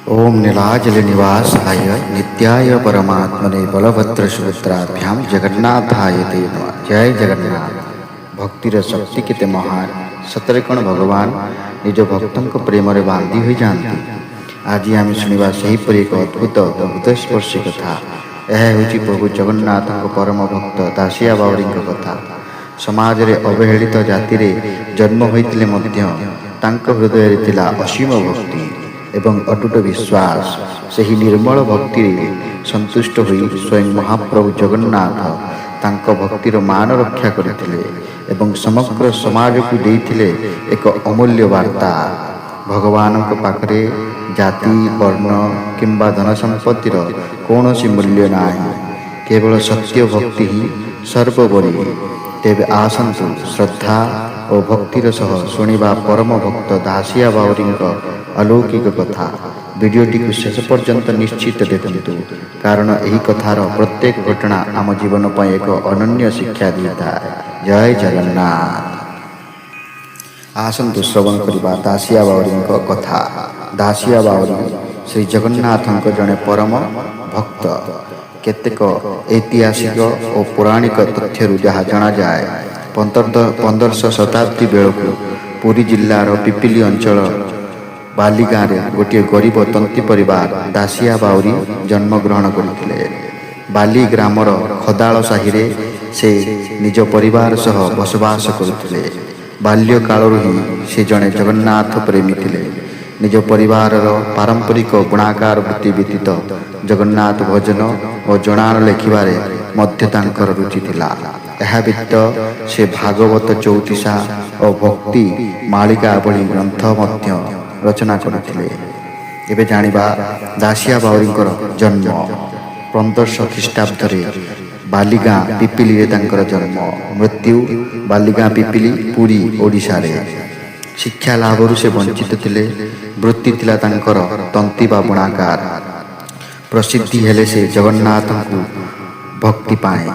ओम नीलाचल निवासाय नित्याय परमात्मने बलभद्र सुभद्राभ्याम जगन्नाथाय ते नमः। जय जगन्नाथ। भक्तिर शक्ति केते महान। सतरे कण भगवान निज भक्तों प्रेम बांधी हो जाती। आज आम शुणा सेहीपरि एक अद्भुत हृदयस्पर्शी कथा। यह हूँ प्रभु जगन्नाथ परम भक्त दासिया बाउरी कथा। समाज रे अवहेलित जाति रे जन्म होइतिले मध्य तांको हृदय थिला असीम भक्ति एवं अटूट विश्वास। सही निर्मल भक्ति संतुष्ट होई स्वयं महाप्रभु जगन्नाथ तांको भक्तिर मान रक्षा करथिले एवं समग्र समाज को देइथिले एक अमूल्य वार्ता। भगवान पाखरे जाति वर्ण किंबा धन संपत्तिर कौनसी मूल्य नाही, केवल सत्य भक्ति ही सर्वोपरि। तेबे आसन्तु श्रद्धा और भक्तिर सह शुणिबा परम भक्त दासिया बाउरी अलौकिक कथा। वीडियोटी को शेष पर्यंत निश्चित देखंतु, कारण यही कथार प्रत्येक घटना आम जीवन पर एक अनन्य शिक्षा देता है। जय जगन्नाथ। आसन्तु श्रवण करबा दासिया बाउरी कथा। दासिया बाउरी श्री जगन्नाथ जड़े परम भक्त। केतेक ऐतिहासिक और पौराणिक तथ्य जहाँ जना जाए 1500 शताब्दी बेलू पुरी जिलार पिपिली अंचल बाली गाँव में गोटे गरीब तंती परिवार दासिया बाउरी जन्म ग्रहण करते। बाली ग्रामर खदाल साहि से निज परिवार सह बसवास करते। बाल्य कालरू ही से जड़े जगन्नाथ प्रेमी थे। निज परिवार पारंपरिक बुणाकार वृत्ति व्यतीत जगन्नाथ भजन और जणान लेखिबारे मध्य तांकर रुचि थिला। यह व्यतीत से भागवत चौतीसा और भक्ति मालिका भली ग्रंथ मध्य रचना करथिले। एबे जानिबा दासिया बाउरी जन्म 1500 ख्रीष्टाब्द बालीगाँ पिपिली रे तांकर जन्म। मृत्यु बालीगाँ पिपिली पुरी ओडिशा रे। शिक्षा लाभरू से वंचित थिले। वृत्ति थिला तांकर तंती बा बुणाकार। प्रसिद्धि हेले से जगन्नाथ को भक्ति पाए।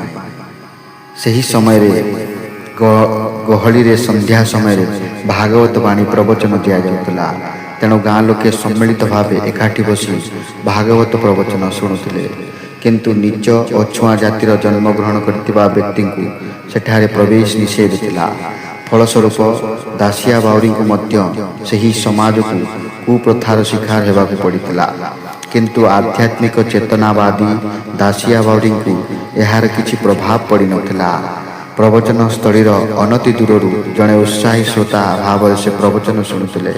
सही समय रे गहली रे संध्या समय रे भागवत वाणी प्रवचन दिया जाउतला। तेणु गाँ लोके सम्मिलित भावे एकाठी बसी भागवत प्रवचन शुणुथिले। किंतु नीच अछुआ जातिर जन्म ग्रहण करथिबा व्यक्ति को सेठारे प्रवेश निषेध थिला। फलस्वरूप दासिया बाउरी को मध्य सही समाज को कुप्रथार शिकार हेबाकु पड़िथिला। किंतु आध्यात्मिक चेतनावादी दासिया बाउरी को यार किछि प्रभाव पड़ी नथिला। प्रवचन स्थलीर अनति दूररू जड़े उत्साही श्रोता भाव से प्रवचन शुणुथिले।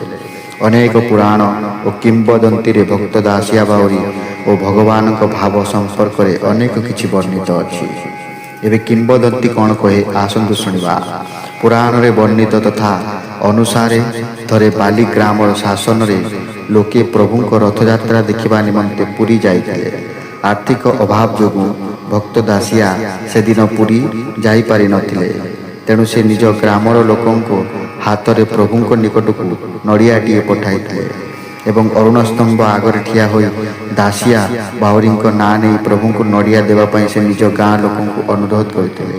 अनेक पुराण और किंबदंती रे भक्त दासिया बाउरी और भगवान को भाव संपर्क रे अनेक किछि वर्णित अछि। एबे किंबदंती कौन कहे आसंतु शुणिबा। पुराण रे वर्णित तथा अनुसारे थरे बाली ग्रामर शासन रे लोके प्रभु को रथयात्रा देखिबा निमंते पुरी जाइथिले। आर्थिक अभाव जोगु भक्त दासिया से दिन पुरी जाई पारि नथिले। तेणु से निज ग्रामर लोकों को हाथ रे प्रभु को निकट को नड़ियाटीए पठाइथिले एवं अरुण स्तंभ आगरे ठिया होई दासिया बाउरी ना नहीं प्रभु को नड़िया देवा पई से निज गाँ लोकों को अनुरोध करथिले।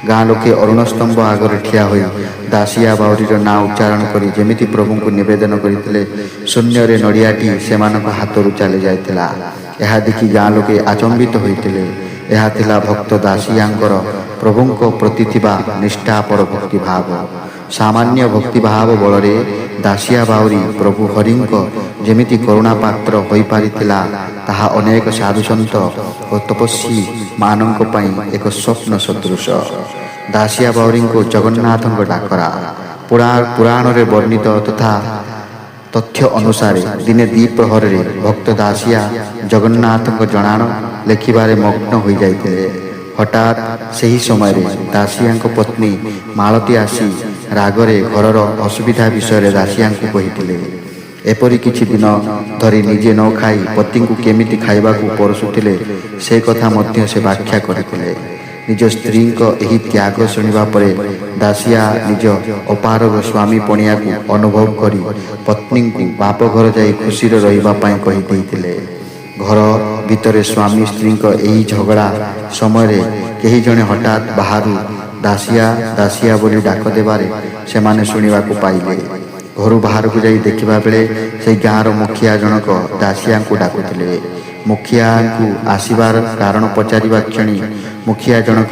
गाँ लोके अरुण स्तंभ आगरे ठिया होई दासिया बाउरीर ना उच्चारण करी जेमिति प्रभु को निवेदन करथिले शून्य रे नड़ियाटी सेमानक हाथरू चली जाइथिला। यह देखि गाँ लोके आचंबित होइथिले। यह थिला भक्त दासियांकर प्रभु को प्रति थिबा निष्ठापर भक्ति भाव। सामान्य भक्ति भाव बलरे दासिया बाउरी प्रभु हरिंक जेमिति करुणा पात्र होई पारिथिला ताहा अनेक साधु संत और तपस्वी मानक पई एक स्वप्न सदृश। दासिया बाउरी को जगन्नाथ डाकरा पुराण रे वर्णित तथा तथ्य अनुसारे दिने द्विप्रहर रे भक्त दासिया जगन्नाथ जणाण लेखिबारे मग्न हो जाइथिले। हठात सही समय रे दासिया पत्नी मालती आसी रागरे घरर असुविधा विषय दासिया कहिथिले। एपरि किछि दिन धरी निजे न खाई पति को केमिति खाइबाकू परसुथिले से कथा मध्य से व्याख्या करथिले। निज स्त्री एही त्याग शुणिबा परे दासिया निज अपारग स्वामी पणिया को अनुभव करी पत्नी को बाप घर जाई खुशी रहिबा पई कहि दैथिले। घर भितरे स्वामी स्त्री एही झगड़ा समय कही जने हठात बाहरु दासिया दासिया बोली डाक देबारे सेमाने शुणिबाकू पाइले। ଘରୁ ବାହାରକୁ ଯାଇ ଦେଖିବା ବେଳେ ସେହି ଗାଁର ମୁଖିଆ ଜଣକ ଦାସିଆଙ୍କୁ ଡାକୁଥିଲେ। ମୁଖିଆଙ୍କୁ ଆସିବାର କାରଣ ପଚାରିବା କ୍ଷଣି ମୁଖିଆ ଜଣକ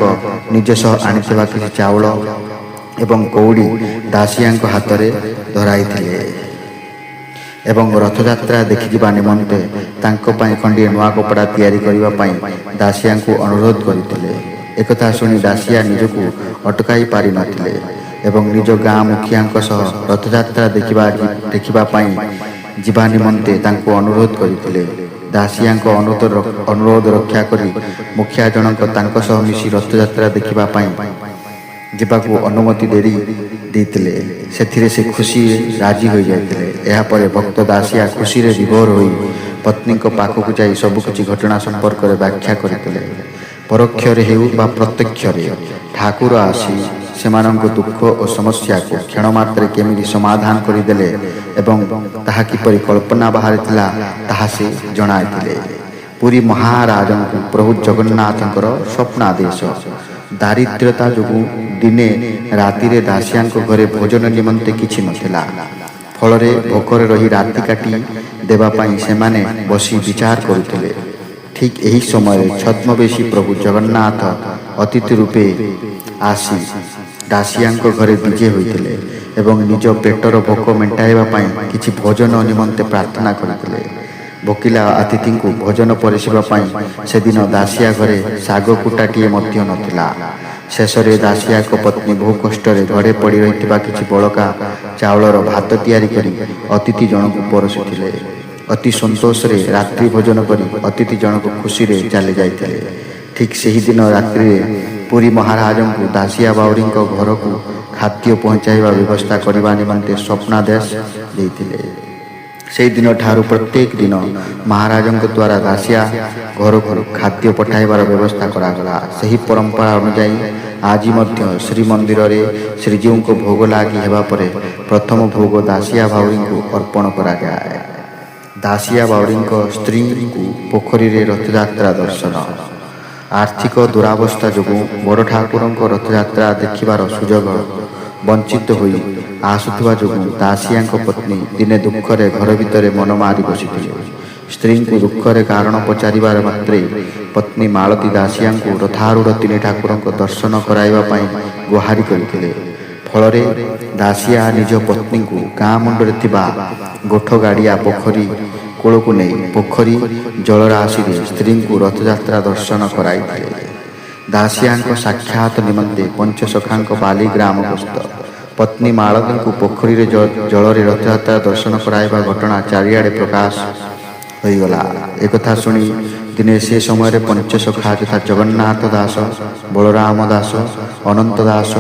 ନିଜ ସହ ଆଣିଥିବା କିଛି ଚାଉଳ ଏବଂ କଉଡ଼ି ଦାସିଆଙ୍କ ହାତରେ ଧରାଇଥିଲେ ଏବଂ ରଥଯାତ୍ରା ଦେଖିଯିବା ନିମନ୍ତେ ତାଙ୍କ ପାଇଁ ଖଣ୍ଡିଏ ନୂଆ କପଡ଼ା ତିଆରି କରିବା ପାଇଁ ଦାସିଆଙ୍କୁ ଅନୁରୋଧ କରିଥିଲେ। ଏକଥା ଶୁଣି ଦାସିଆ ନିଜକୁ ଅଟକାଇ ପାରିନଥିଲେ ଏବଂ ନିଜ ଗାଁ ମୁଖିଆଙ୍କ ସହ ରଥଯାତ୍ରା ଦେଖିବା ପାଇଁ ଯିବା ନିମନ୍ତେ ତାଙ୍କୁ ଅନୁରୋଧ କରିଥିଲେ। ଦାସିଆଙ୍କ ଅନୁରୋଧ ରକ୍ଷା କରି ମୁଖିଆ ଜଣକ ତାଙ୍କ ସହ ମିଶି ରଥଯାତ୍ରା ଦେଖିବା ପାଇଁ ଯିବାକୁ ଅନୁମତି ଦେଇଥିଲେ। ସେଥିରେ ସେ ଖୁସିରେ ରାଜି ହୋଇଯାଇଥିଲେ। ଏହାପରେ ଭକ୍ତ ଦାସିଆ ଖୁସିରେ ବିଭୋର ହୋଇ ପତ୍ନୀଙ୍କ ପାଖକୁ ଯାଇ ସବୁକିଛି ଘଟଣା ସମ୍ପର୍କରେ ବ୍ୟାଖ୍ୟା କରିଥିଲେ। ପରୋକ୍ଷରେ ହେଉ ବା ପ୍ରତ୍ୟକ୍ଷରେ ଠାକୁର ଆସି ସେମାନଙ୍କ ଦୁଃଖ ଓ ସମସ୍ୟାକୁ କ୍ଷଣ ମାତ୍ରେ କେମିତି ସମାଧାନ କରିଦେଲେ ଏବଂ ତାହା କିପରି କଳ୍ପନା ବାହାରେ ଥିଲା ତାହା ସେ ଜଣାଇଥିଲେ। ପୁରୀ ମହାରାଜଙ୍କୁ ପ୍ରଭୁ ଜଗନ୍ନାଥଙ୍କର ସ୍ୱପ୍ନାଦେଶ। ଦାରିଦ୍ର୍ୟତା ଯୋଗୁଁ ଦିନେ ରାତିରେ ଦାସିଆଙ୍କ ଘରେ ଭୋଜନ ନିମନ୍ତେ କିଛି ନଥିଲା। ଫଳରେ ଭୋକରେ ରହି ରାତି କାଟି ଦେବା ପାଇଁ ସେମାନେ ବସି ବିଚାର କରୁଥିଲେ। ଠିକ୍ ଏହି ସମୟରେ ଛଦ୍ମବେଶୀ ପ୍ରଭୁ ଜଗନ୍ନାଥ ଅତିଥି ରୂପେ ଆସି ଦାସିଆଙ୍କ ଘରେ ବିଜେ ହୋଇଥିଲେ ଏବଂ ନିଜ ପେଟର ଭୋକ ମେଣ୍ଟାଇବା ପାଇଁ କିଛି ଭୋଜନ ନିମନ୍ତେ ପ୍ରାର୍ଥନା କରିଥିଲେ। ଭୋକିଲା ଅତିଥିଙ୍କୁ ଭୋଜନ ପରିଷିବା ପାଇଁ ସେଦିନ ଦାସିଆ ଘରେ ଶାଗ କୁଟାଟିଏ ମଧ୍ୟ ନଥିଲା। ଶେଷରେ ଦାସିଆଙ୍କ ପତ୍ନୀ ବହୁ କଷ୍ଟରେ ଘରେ ପଡ଼ି ରହିଥିବା କିଛି ବଳକା ଚାଉଳର ଭାତ ତିଆରି କରି ଅତିଥି ଜଣକୁ ପରଷିଥିଲେ। ଅତି ସନ୍ତୋଷରେ ରାତ୍ରି ଭୋଜନ କରି ଅତିଥି ଜଣକ ଖୁସିରେ ଚାଲି ଯାଇଥିଲେ। ଠିକ୍ ସେହିଦିନ ରାତ୍ରିରେ ପୁରୀ ମହାରାଜଙ୍କୁ ଦାସିଆ ବାଉରୀଙ୍କ ଘରକୁ ଖାଦ୍ୟ ପହଞ୍ଚାଇବା ବ୍ୟବସ୍ଥା କରିବା ନିମନ୍ତେ ସ୍ୱପ୍ନାଦେଶ ଦେଇଥିଲେ। ସେହିଦିନ ଠାରୁ ପ୍ରତ୍ୟେକ ଦିନ ମହାରାଜଙ୍କ ଦ୍ୱାରା ଦାସିଆ ଘରକୁ ଖାଦ୍ୟ ପଠାଇବାର ବ୍ୟବସ୍ଥା କରାଗଲା। ସେହି ପରମ୍ପରା ଅନୁଯାୟୀ ଆଜି ମଧ୍ୟ ଶ୍ରୀମନ୍ଦିରରେ ଶ୍ରୀଜୀଉଙ୍କ ଭୋଗ ଲାଗି ହେବା ପରେ ପ୍ରଥମ ଭୋଗ ଦାସିଆ ବାଉରୀଙ୍କୁ ଅର୍ପଣ କରାଯାଏ। ଦାସିଆ ବାଉରୀଙ୍କ ସ୍ତ୍ରୀଙ୍କୁ ପୋଖରୀରେ ରଥଯାତ୍ରା ଦର୍ଶନ। ଆର୍ଥିକ ଦୁରାବସ୍ଥା ଯୋଗୁଁ ବଡ଼ ଠାକୁରଙ୍କ ରଥଯାତ୍ରା ଦେଖିବାର ସୁଯୋଗ ବଞ୍ଚିତ ହୋଇ ଆସୁଥିବା ଯୋଗୁଁ ଦାସିଆଙ୍କ ପତ୍ନୀ ଦିନେ ଦୁଃଖରେ ଘର ଭିତରେ ମନ ମାରି ବସିଥିଲେ। ସ୍ତ୍ରୀଙ୍କୁ ଦୁଃଖରେ କାରଣ ପଚାରିବାର ମାତ୍ରେ ପତ୍ନୀ ମାଳତୀ ଦାସିଆଙ୍କୁ ରଥାରୂଢ଼ ତିନି ଠାକୁରଙ୍କ ଦର୍ଶନ କରାଇବା ପାଇଁ ଗୁହାରି କରିଥିଲେ। ଫଳରେ ଦାସିଆ ନିଜ ପତ୍ନୀଙ୍କୁ ଗାଁ ମୁଣ୍ଡରେ ଥିବା ଗୋଠଗାଡ଼ିଆ ପୋଖରୀ କୂଳକୁ ନେଇ ପୋଖରୀ ଜଳରାଶିରେ ସ୍ତ୍ରୀଙ୍କୁ ରଥଯାତ୍ରା ଦର୍ଶନ କରାଇଥିଲେ। ଦାସିଆଙ୍କ ସାକ୍ଷାତ ନିମନ୍ତେ ପଞ୍ଚସଖାଙ୍କ ବାଲିଗ୍ରାମ ଗସ୍ତ। ପତ୍ନୀ ମାଳତୀଙ୍କୁ ପୋଖରୀରେ ଜଳରେ ରଥଯାତ୍ରା ଦର୍ଶନ କରାଇବା ଘଟଣା ଚାରିଆଡ଼େ ପ୍ରକାଶ ହୋଇଗଲା। ଏକଥା ଶୁଣି ଦିନେ ସେ ସମୟରେ ପଞ୍ଚସଖା ଯଥା ଜଗନ୍ନାଥ ଦାସ, ବଳରାମ ଦାସ, ଅନନ୍ତ ଦାସ,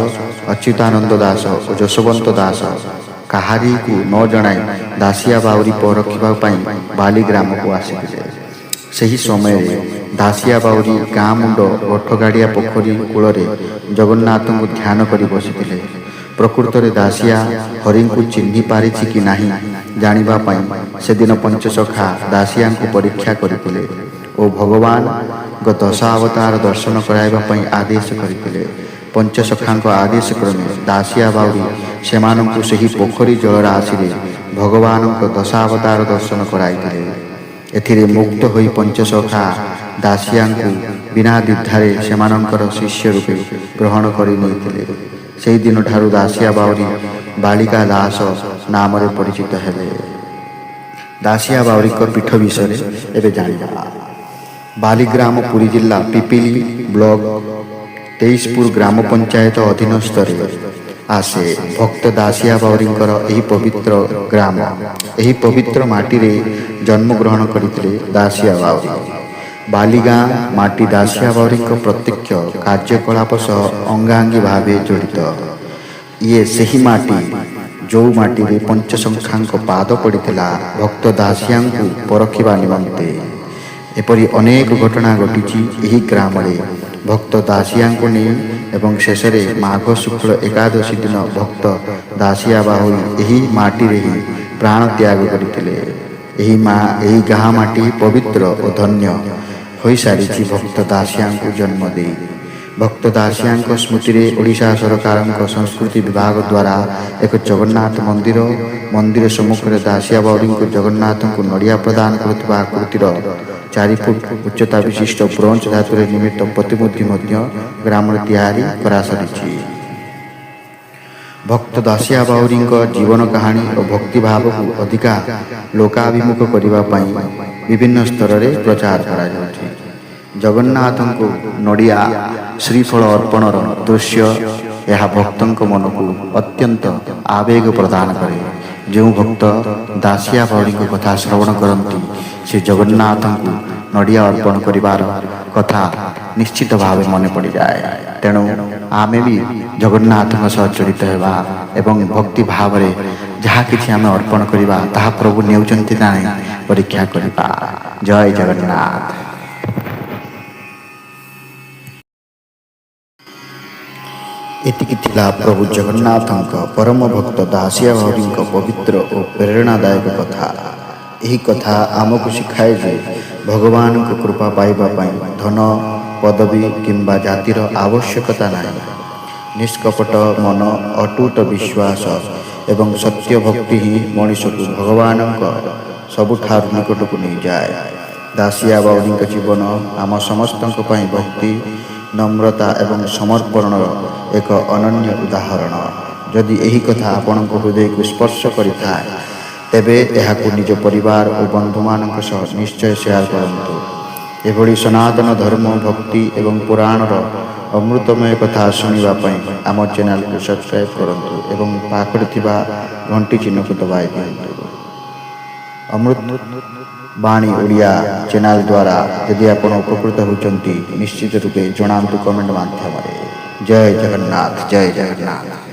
ଅଚ୍ୟୁତାନନ୍ଦ ଦାସ ଓ ଯଶୋବନ୍ତ ଦାସ କାହାରିକୁ ନ ଜଣାଇ ଦାସିଆ ବାଉରୀ ପରଖିବା ପାଇଁ ବାଲିଗ୍ରାମକୁ ଆସିଥିଲେ। ସେହି ସମୟରେ ଦାସିଆ ବାଉରୀ ଗାଁ ମୁଣ୍ଡ ଗୋଠଗାଡ଼ିଆ ପୋଖରୀ କୂଳରେ ଜଗନ୍ନାଥଙ୍କୁ ଧ୍ୟାନ କରି ବସିଥିଲେ। ପ୍ରକୃତରେ ଦାସିଆ ହରିଙ୍କୁ ଚିହ୍ନି ପାରିଛି କି ନାହିଁ ଜାଣିବା ପାଇଁ ସେଦିନ ପଞ୍ଚସଖା ଦାସିଆଙ୍କୁ ପରୀକ୍ଷା କରିଥିଲେ ଓ ଭଗବାନଙ୍କ ଦଶାବତାର ଦର୍ଶନ କରାଇବା ପାଇଁ ଆଦେଶ କରିଥିଲେ। ପଞ୍ଚସଖାଙ୍କ ଆଦେଶ କ୍ରମେ ଦାସିଆ ବାଉରୀ ସେମାନଙ୍କୁ ସେହି ପୋଖରୀ ଜଳରାଶିରେ ଭଗବାନଙ୍କ ଦଶାବତାର ଦର୍ଶନ କରାଇଥିଲେ। ଏଥିରେ ମୁଗ୍ଧ ହୋଇ ପଞ୍ଚସଖା ଦାସିଆଙ୍କୁ ବିନା ଦ୍ୱିଧାରେ ସେମାନଙ୍କର ଶିଷ୍ୟ ରୂପେ ଗ୍ରହଣ କରି ନେଇଥିଲେ। ସେହିଦିନ ଠାରୁ ଦାସିଆ ବାଉରୀ ବାଳିକା ଦାସ ନାମରେ ପରିଚିତ ହେଲେ। ଦାସିଆ ବାଉରୀଙ୍କ ପୀଠ ବିଷୟରେ ଏବେ ଜାଣିବା। ବାଲିଗ୍ରାମ ପୁରୀ ଜିଲ୍ଲା ପିପିଲି ବ୍ଲକ ତେଇଶପୁର ଗ୍ରାମ ପଞ୍ଚାୟତ ଅଧୀନସ୍ଥରେ ଆସେ। ଭକ୍ତ ଦାସିଆ ବାଉରୀଙ୍କର ଏହି ପବିତ୍ର ଗ୍ରାମ, ଏହି ପବିତ୍ର ମାଟିରେ ଜନ୍ମଗ୍ରହଣ କରିଥିଲେ ଦାସିଆ ବାଉରୀ। ବାଲିଗାଁ ମାଟି ଦାସିଆ ବାଉରୀଙ୍କ ପ୍ରତ୍ୟକ୍ଷ କାର୍ଯ୍ୟକଳାପ ସହ ଅଙ୍ଗାଙ୍ଗୀ ଭାବେ ଜଡ଼ିତ। ଇଏ ସେହି ମାଟି ଯେଉଁ ମାଟିରେ ପଞ୍ଚସଖାଙ୍କ ପାଦ ପଡ଼ିଥିଲା ଭକ୍ତ ଦାସିଆଙ୍କୁ ପରଖିବା ନିମନ୍ତେ। ଏପରି ଅନେକ ଘଟଣା ଘଟିଛି ଏହି ଗ୍ରାମରେ ଭକ୍ତ ଦାସିଆଙ୍କୁ ନେଇ ଏବଂ ଶେଷରେ ମାଘ ଶୁକ୍ଳ ଏକାଦଶୀ ଦିନ ଭକ୍ତ ଦାସିଆ ବାଉରୀ ଏହି ମାଟିରେ ହିଁ ପ୍ରାଣ ତ୍ୟାଗ କରିଥିଲେ। ଏହି ଗାଁ ମାଟି ପବିତ୍ର ଓ ଧନ୍ୟ ହୋଇସାରିଛି ଭକ୍ତ ଦାସିଆଙ୍କୁ ଜନ୍ମ ଦେଇ। ଭକ୍ତ ଦାସିଆଙ୍କ ସ୍ମୃତିରେ ଓଡ଼ିଶା ସରକାରଙ୍କ ସଂସ୍କୃତି ବିଭାଗ ଦ୍ୱାରା ଏକ ଜଗନ୍ନାଥ ମନ୍ଦିର ସମ୍ମୁଖରେ ଦାସିଆ ବାଉରୀଙ୍କୁ ଜଗନ୍ନାଥଙ୍କୁ ନଡ଼ିଆ ପ୍ରଦାନ କରୁଥିବା ଆକୃତିର 4 ଫୁଟ ଉଚ୍ଚତା ବିଶିଷ୍ଟ ବ୍ରୋଞ୍ଜ ଧାତୁରେ ନିର୍ମିତ ପ୍ରତିମୂର୍ତ୍ତି ମଧ୍ୟ ଗ୍ରାମରେ ତିଆରି କରାସାରିଛି। ଭକ୍ତ ଦାସିଆ ବାଉରୀଙ୍କ ଜୀବନ କାହାଣୀ ଓ ଭକ୍ତିଭାବକୁ ଅଧିକା ଲୋକାଭିମୁଖ କରିବା ପାଇଁ ବିଭିନ୍ନ ସ୍ତରରେ ପ୍ରଚାର କରାଯାଉଛି। ଜଗନ୍ନାଥଙ୍କୁ ନଡ଼ିଆ ଶ୍ରୀଫଳ ଅର୍ପଣର ଦୃଶ୍ୟ ଏହା ଭକ୍ତଙ୍କ ମନକୁ ଅତ୍ୟନ୍ତ ଆବେଗ ପ୍ରଦାନ କରେ। ଯେଉଁ ଭକ୍ତ ଦାସିଆ ବାଉରୀଙ୍କ କଥା ଶ୍ରବଣ କରନ୍ତି ସେ ଜଗନ୍ନାଥଙ୍କୁ ନଡ଼ିଆ ଅର୍ପଣ କରିବାର କଥା ନିଶ୍ଚିତ ଭାବେ ମନେ ପଡ଼ିଯାଏ। ତେଣୁ ଆମେ ବି ଜଗନ୍ନାଥଙ୍କ ସହ ଜଡ଼ିତ ହେବା ଏବଂ ଭକ୍ତି ଭାବରେ ଯାହା କିଛି ଆମେ ଅର୍ପଣ କରିବା ତାହା ପ୍ରଭୁ ନେଉଛନ୍ତି ନା ନାହିଁ ପରୀକ୍ଷା କରିବା। ଜୟ ଜଗନ୍ନାଥ। ଏତିକି ଥିଲା ପ୍ରଭୁ ଜଗନ୍ନାଥଙ୍କ ପରମ ଭକ୍ତ ଦାସିଆ ବାଉରୀଙ୍କ ପବିତ୍ର ଓ ପ୍ରେରଣାଦାୟକ କଥା। ଏହି କଥା ଆମକୁ ଶିଖାଏ ଯେ ଭଗବାନଙ୍କ କୃପା ପାଇବା ପାଇଁ ଧନ ପଦବୀ କିମ୍ବା ଜାତିର ଆବଶ୍ୟକତା ନାହିଁ। ନିଷ୍କପଟ ମନ, ଅଟୁଟ ବିଶ୍ୱାସ ଏବଂ ସତ୍ୟ ଭକ୍ତି ହିଁ ମଣିଷକୁ ଭଗବାନଙ୍କ ସବୁଠାରୁ ନିକଟକୁ ନେଇଯାଏ। ଦାସିଆ ବାଉରୀଙ୍କ ଜୀବନ ଆମ ସମସ୍ତଙ୍କ ପାଇଁ ଭକ୍ତି, ନମ୍ରତା ଏବଂ ସମର୍ପଣର ଏକ ଅନନ୍ୟ ଉଦାହରଣ। ଯଦି ଏହି କଥା ଆପଣଙ୍କ ହୃଦୟକୁ ସ୍ପର୍ଶ କରିଥାଏ ତେବେ ଏହାକୁ ନିଜ ପରିବାର ଓ ବନ୍ଧୁମାନଙ୍କ ସହ ନିଶ୍ଚୟ ସେୟାର କରନ୍ତୁ। ଏଭଳି ସନାତନ ଧର୍ମ, ଭକ୍ତି ଏବଂ ପୁରାଣର ଅମୃତମୟ କଥା ଶୁଣିବା ପାଇଁ ଆମ ଚ୍ୟାନେଲକୁ ସବସ୍କ୍ରାଇବ୍ କରନ୍ତୁ ଏବଂ ପାଖରେ ଥିବା ଘଣ୍ଟି ଚିହ୍ନକୁ ଦବାଇ ଦିଅନ୍ତୁ। ଅମୃତ ବାଣୀ ଓଡ଼ିଆ ଚ୍ୟାନେଲ ଦ୍ୱାରା ଯଦି ଆପଣ ଉପକୃତ ହେଉଛନ୍ତି ନିଶ୍ଚିତ ରୂପେ ଜଣାନ୍ତୁ କମେଣ୍ଟ ମାଧ୍ୟମରେ। ଜୟ ଜଗନ୍ନାଥ, ଜୟ ଜଗନ୍ନାଥ।